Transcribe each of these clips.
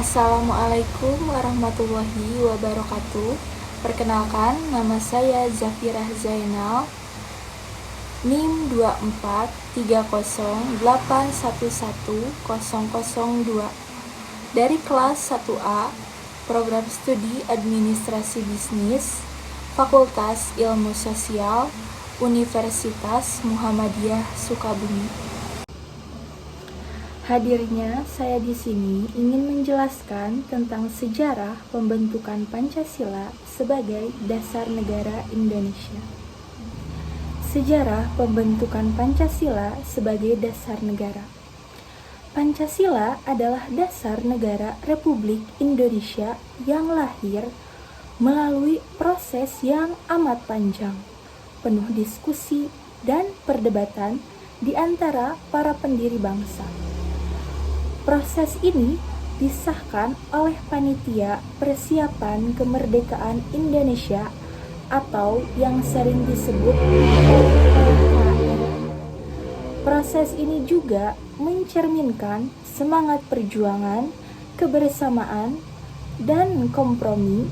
Assalamualaikum warahmatullahi wabarakatuh. Perkenalkan, nama saya Zafirah Zainal, NIM 24308110002 dari kelas 1A, Program Studi Administrasi Bisnis, Fakultas Ilmu Sosial, Universitas Muhammadiyah Sukabumi. Hadirnya saya di sini ingin menjelaskan tentang sejarah pembentukan Pancasila sebagai dasar negara Indonesia. Sejarah pembentukan Pancasila sebagai dasar negara. Pancasila adalah dasar negara Republik Indonesia yang lahir melalui proses yang amat panjang, penuh diskusi dan perdebatan di antara para pendiri bangsa. Proses ini disahkan oleh Panitia Persiapan Kemerdekaan Indonesia atau yang sering disebut PKI. Proses ini juga mencerminkan semangat perjuangan, kebersamaan, dan kompromi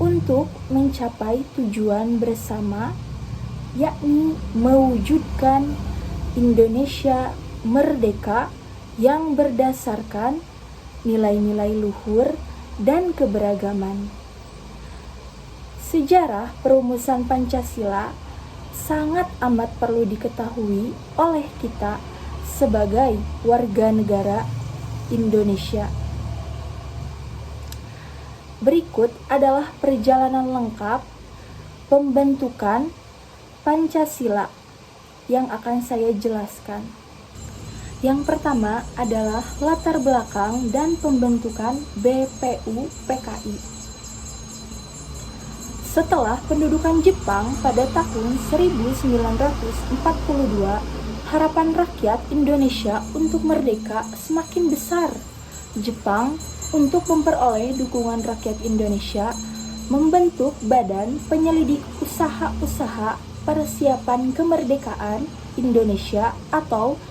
untuk mencapai tujuan bersama, yakni mewujudkan Indonesia merdeka yang berdasarkan nilai-nilai luhur dan keberagaman. Sejarah perumusan Pancasila sangat amat perlu diketahui oleh kita sebagai warga negara Indonesia. Berikut adalah perjalanan lengkap pembentukan Pancasila yang akan saya jelaskan. Yang pertama adalah latar belakang dan pembentukan BPU PKI. Setelah pendudukan Jepang pada tahun 1942, harapan rakyat Indonesia untuk merdeka semakin besar. Jepang untuk memperoleh dukungan rakyat Indonesia membentuk Badan Penyelidik Usaha-Usaha Persiapan Kemerdekaan Indonesia atau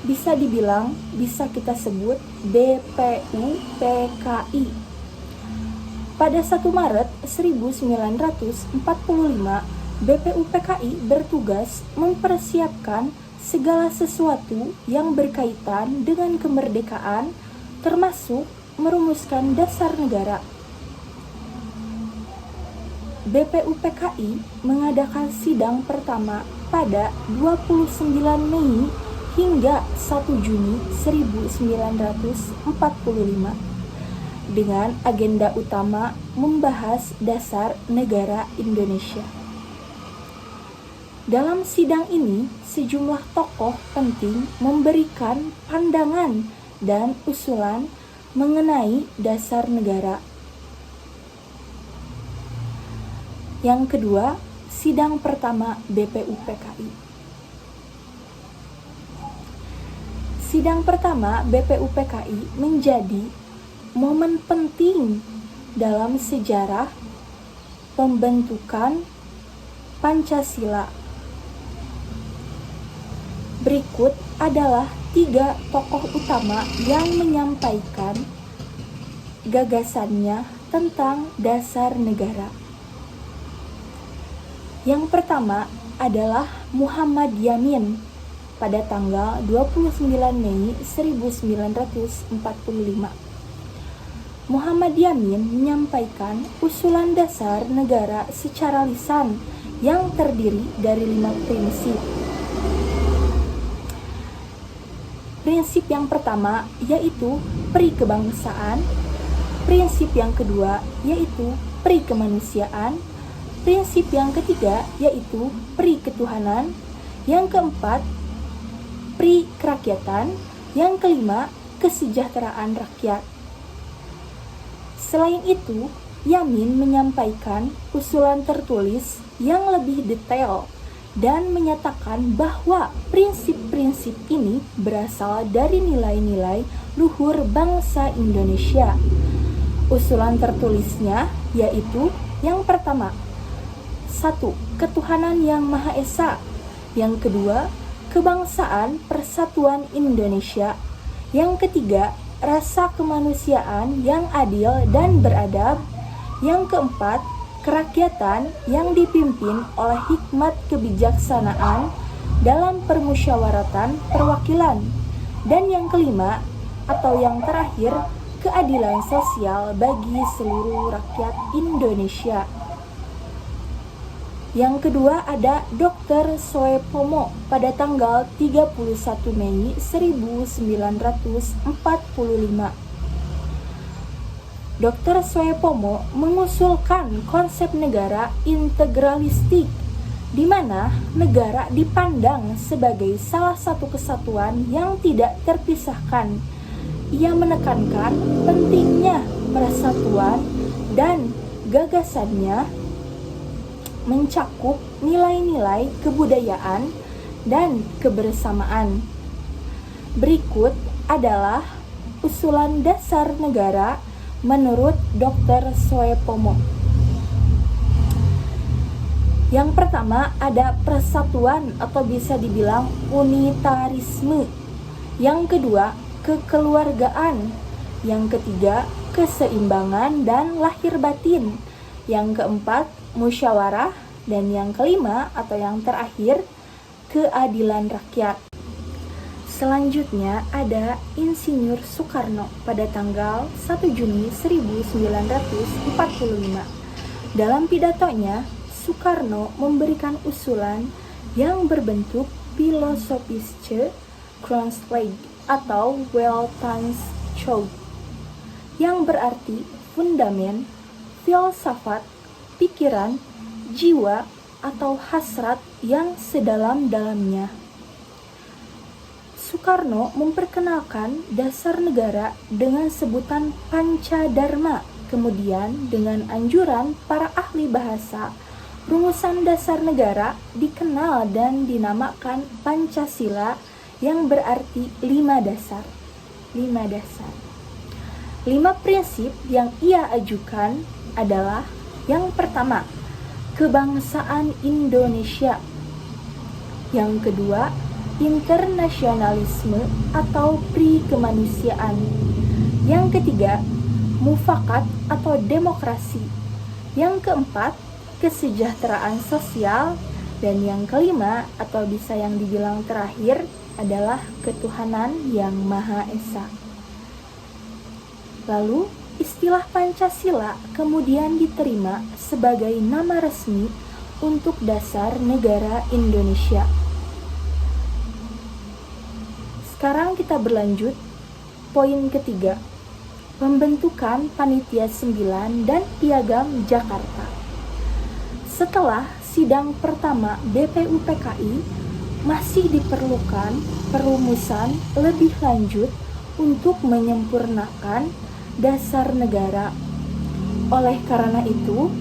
bisa kita sebut BPU PKI. Pada 1 Maret 1945, BPU PKI bertugas mempersiapkan segala sesuatu yang berkaitan dengan kemerdekaan, termasuk merumuskan dasar negara. BPU PKI mengadakan sidang pertama pada 29 Mei hingga 1 Juni 1945 dengan agenda utama membahas dasar negara Indonesia. Dalam sidang ini, sejumlah tokoh penting memberikan pandangan dan usulan mengenai dasar negara. Yang kedua, sidang pertama BPU PKI. Sidang pertama BPU PKI menjadi momen penting dalam sejarah pembentukan Pancasila. Berikut adalah 3 tokoh utama yang menyampaikan gagasannya tentang dasar negara. Yang pertama adalah Muhammad Yamin pada tanggal 29 Mei 1945. Muhammad Yamin menyampaikan usulan dasar negara secara lisan yang terdiri dari 5 prinsip. Prinsip yang pertama yaitu pri kebangsaan, prinsip yang kedua yaitu pri kemanusiaan, prinsip yang ketiga yaitu pri ketuhanan, yang keempat pri kerakyatan, yang kelima kesejahteraan rakyat. Selain itu, Yamin menyampaikan usulan tertulis yang lebih detail dan menyatakan bahwa prinsip-prinsip ini berasal dari nilai-nilai luhur bangsa Indonesia. Usulan tertulisnya yaitu yang pertama, 1. Ketuhanan yang Maha Esa. Yang kedua, kebangsaan persatuan Indonesia. Yang ketiga, rasa kemanusiaan yang adil dan beradab. Yang keempat, kerakyatan yang dipimpin oleh hikmat kebijaksanaan dalam permusyawaratan perwakilan. Dan yang kelima, atau yang terakhir, keadilan sosial bagi seluruh rakyat Indonesia. Yang kedua ada Dr. Soepomo pada tanggal 31 Mei 1945. Dr. Soepomo mengusulkan konsep negara integralistik, di mana negara dipandang sebagai salah satu kesatuan yang tidak terpisahkan. Ia menekankan pentingnya persatuan dan gagasannya mencakup nilai-nilai kebudayaan dan kebersamaan. Berikut adalah usulan dasar negara menurut Dr. Soepomo. Yang pertama ada persatuan atau bisa dibilang unitarisme. Yang kedua, kekeluargaan. Yang ketiga, keseimbangan dan lahir batin. Yang keempat, musyawarah. Dan yang kelima atau yang terakhir, keadilan rakyat. Selanjutnya ada Insinyur Soekarno pada tanggal 1 Juni 1945. Dalam pidatonya, Soekarno memberikan usulan yang berbentuk Philosophische Grundlage atau Weltanschauung, yang berarti fundamen, filsafat, pikiran, jiwa, atau hasrat yang sedalam-dalamnya. Soekarno memperkenalkan dasar negara dengan sebutan Pancadharma, kemudian dengan anjuran para ahli bahasa, rumusan dasar negara dikenal dan dinamakan Pancasila, yang berarti 5 dasar. 5 dasar. 5 prinsip yang ia ajukan adalah yang pertama, kebangsaan Indonesia. Yang kedua, internasionalisme atau pri-kemanusiaan. Yang ketiga, mufakat atau demokrasi. Yang keempat, kesejahteraan sosial. Dan yang kelima atau bisa yang dibilang terakhir adalah ketuhanan yang Maha Esa. Lalu, istilah Pancasila kemudian diterima sebagai nama resmi untuk dasar negara Indonesia. Sekarang kita berlanjut, poin ketiga, pembentukan Panitia 9 dan Piagam Jakarta. Setelah sidang pertama BPUPKI, masih diperlukan perumusan lebih lanjut untuk menyempurnakan dasar negara. Oleh karena itu,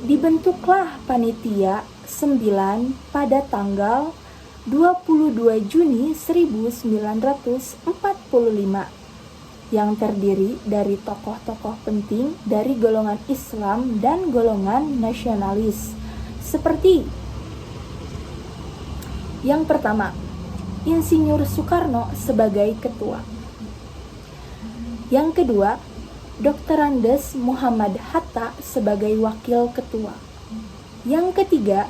dibentuklah Panitia 9 pada tanggal 22 Juni 1945 yang terdiri dari tokoh-tokoh penting dari golongan Islam dan golongan nasionalis. Seperti yang pertama, Insinyur Soekarno sebagai ketua. Yang kedua, Dr. Andes Muhammad Hatta sebagai wakil ketua. Yang ketiga,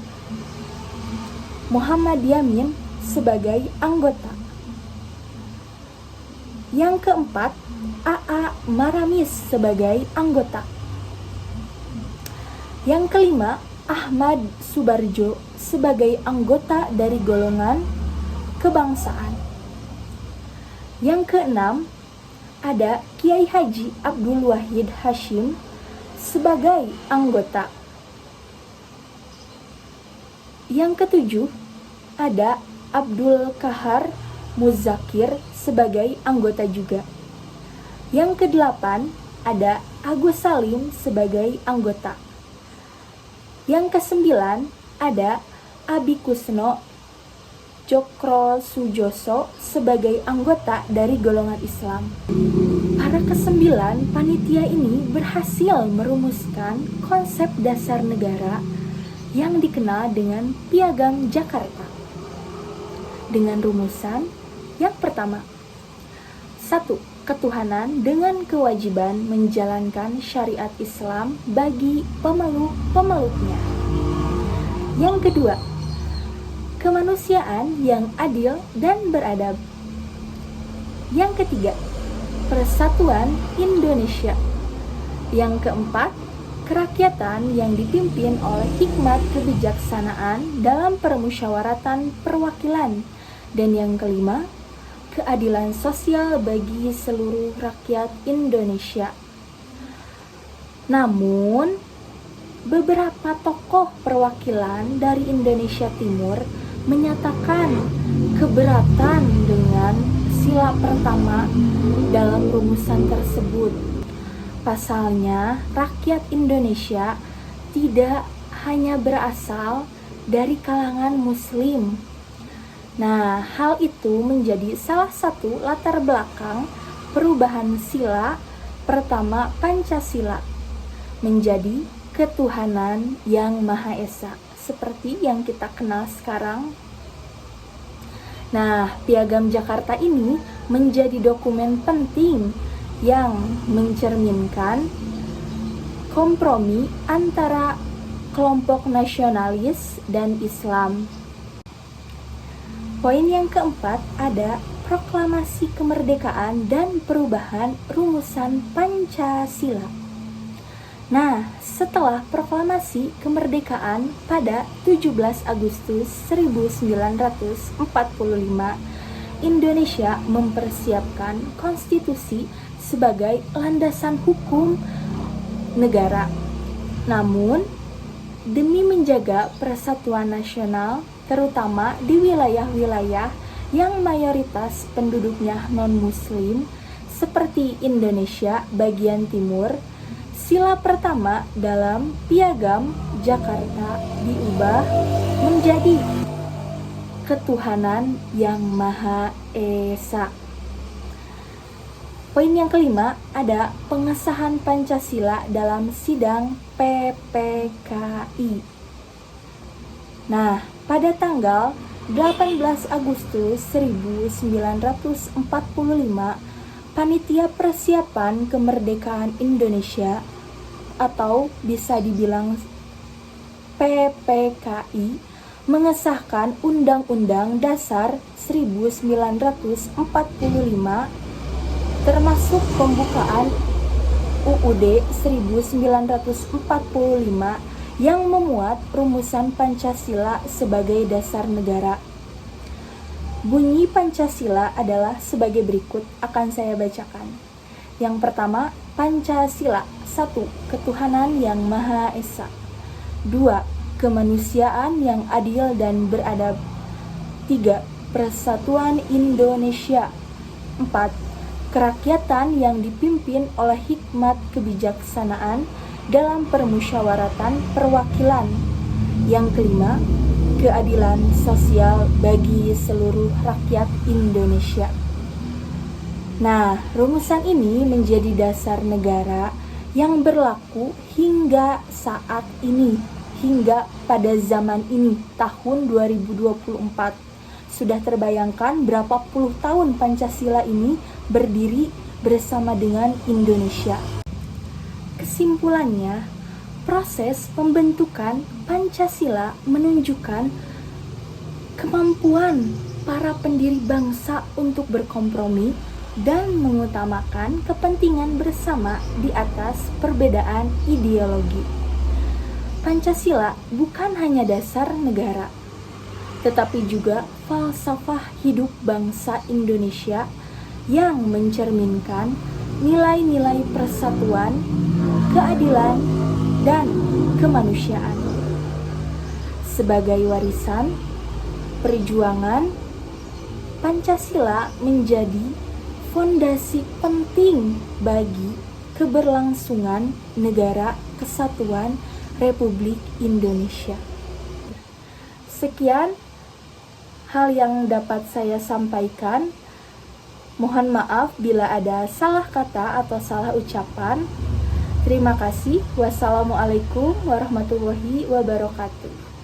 Muhammad Yamin sebagai anggota. Yang keempat, A.A. Maramis sebagai anggota. Yang kelima, Ahmad Subarjo sebagai anggota dari golongan kebangsaan. Yang keenam, ada Kiai Haji Abdul Wahid Hashim sebagai anggota. Yang ketujuh, ada Abdul Kahar Muzakir sebagai anggota juga. Yang kedelapan, ada Agus Salim sebagai anggota. Yang kesembilan, ada Abi Kusno Cokro Sujoso sebagai anggota dari golongan Islam. Para kesembilan panitia ini berhasil merumuskan konsep dasar negara yang dikenal dengan Piagam Jakarta. Dengan rumusan yang pertama, 1. 1. Ketuhanan dengan kewajiban menjalankan syariat Islam bagi pemeluk-pemeluknya. Yang kedua, kemanusiaan yang adil dan beradab. Yang ketiga, persatuan Indonesia. Yang keempat, kerakyatan yang dipimpin oleh hikmat kebijaksanaan dalam permusyawaratan perwakilan. Dan yang kelima, keadilan sosial bagi seluruh rakyat Indonesia. Namun, beberapa tokoh perwakilan dari Indonesia Timur menyatakan keberatan dengan sila pertama dalam rumusan tersebut. Pasalnya, rakyat Indonesia tidak hanya berasal dari kalangan Muslim. Nah, hal itu menjadi salah satu latar belakang perubahan sila pertama Pancasila menjadi ketuhanan yang Maha Esa, seperti yang kita kenal sekarang. Nah, Piagam Jakarta ini menjadi dokumen penting yang mencerminkan kompromi antara kelompok nasionalis dan Islam. Poin yang keempat ada proklamasi kemerdekaan dan perubahan rumusan Pancasila. Nah, setelah proklamasi kemerdekaan pada 17 Agustus 1945, Indonesia mempersiapkan konstitusi sebagai landasan hukum negara. Namun, demi menjaga persatuan nasional, terutama di wilayah-wilayah yang mayoritas penduduknya non-muslim seperti Indonesia bagian timur, sila pertama dalam Piagam Jakarta diubah menjadi ketuhanan yang Maha Esa. Poin yang kelima ada pengesahan Pancasila dalam sidang PPKI. Nah, pada tanggal 18 Agustus 1945, Panitia Persiapan Kemerdekaan Indonesia atau bisa dibilang PPKI mengesahkan Undang-Undang Dasar 1945 termasuk pembukaan UUD 1945 yang memuat rumusan Pancasila sebagai dasar negara. Bunyi Pancasila adalah sebagai berikut, akan saya bacakan. Yang pertama, Pancasila. 1. Ketuhanan yang Maha Esa. 2. Kemanusiaan yang adil dan beradab. 3. Persatuan Indonesia. 4. Kerakyatan yang dipimpin oleh hikmat kebijaksanaan dalam permusyawaratan perwakilan. Yang kelima, keadilan sosial bagi seluruh rakyat Indonesia. Nah, rumusan ini menjadi dasar negara yang berlaku hingga saat ini, hingga pada zaman ini, tahun 2024. Sudah terbayangkan berapa puluh tahun Pancasila ini berdiri bersama dengan Indonesia. Kesimpulannya, proses pembentukan Pancasila menunjukkan kemampuan para pendiri bangsa untuk berkompromi dan mengutamakan kepentingan bersama di atas perbedaan ideologi. Pancasila bukan hanya dasar negara, tetapi juga falsafah hidup bangsa Indonesia yang mencerminkan nilai-nilai persatuan, keadilan, dan kemanusiaan. Sebagai warisan perjuangan, Pancasila menjadi fondasi penting bagi keberlangsungan Negara Kesatuan Republik Indonesia. Sekian hal yang dapat saya sampaikan. Mohon maaf bila ada salah kata atau salah ucapan. Terima kasih. Wassalamualaikum warahmatullahi wabarakatuh.